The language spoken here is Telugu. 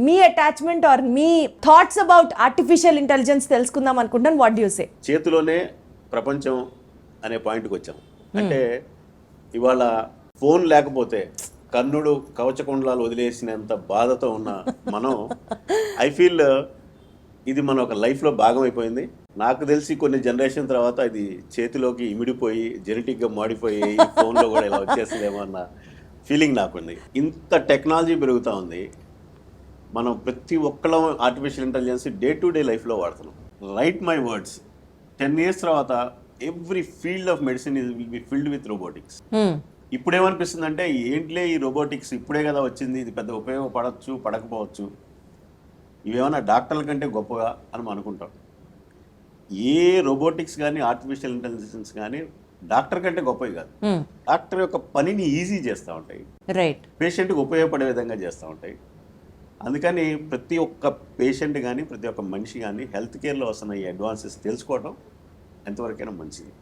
మీ అటాచ్మెంట్ ఆర్ మీ థాట్స్ అబౌట్ ఆర్టిఫిషియల్ ఇంటెలిజెన్స్ తెలుసుకుందాం అనుకుంటాను. What you say? చేతిలోనే ప్రపంచం అనే పాయింట్కి వచ్చాం. అంటే ఇవాళ ఫోన్ లేకపోతే కర్ణుడు కవచకుండలాలు వదిలేసినంత బాధతో ఉన్న మనం ఐ ఫీల్ ఇది మన ఒక లైఫ్లో భాగం అయిపోయింది. నాకు తెలిసి కొన్ని జనరేషన్ తర్వాత ఇది చేతిలోకి ఇమిడిపోయి జెనెటిక్గా మాడిపోయి ఈ ఫోన్లో కూడా ఇలా వచ్చేస్తుందేమో అన్న ఫీలింగ్ నాకుంది. ఇంత టెక్నాలజీ పెరుగుతూ ఉంది, మనం ప్రతి ఒక్కళ్ళం artificial intelligence day to day లైఫ్లో వాడుతున్నాం. రైట్ మై వర్డ్స్, 10 years తర్వాత every field of medicine will be filled with robotics. ఇప్పుడేమనిపిస్తుంది అంటే ఏంట్లే ఈ రోబోటిక్స్ ఇప్పుడే కదా వచ్చింది, ఇది పెద్ద ఉపయోగపడవచ్చు పడకపోవచ్చు, ఇవేమన్నా డాక్టర్ల కంటే గొప్పగా అని మనం అనుకుంటాం. ఏ రోబోటిక్స్ కానీ ఆర్టిఫిషియల్ ఇంటెలిజెన్స్ కానీ డాక్టర్ కంటే గొప్పవి కాదు. డాక్టర్ యొక్క పనిని ఈజీ చేస్తూ ఉంటాయి, రైట్, పేషెంట్కి ఉపయోగపడే విధంగా చేస్తూ ఉంటాయి. అందుకని ప్రతి ఒక్క పేషెంట్ కానీ ప్రతి ఒక్క మనిషి కానీ హెల్త్ కేర్లో వస్తున్న ఈ అడ్వాన్సెస్ తెలుసుకోవడం ఎంతవరకైనా మంచిది.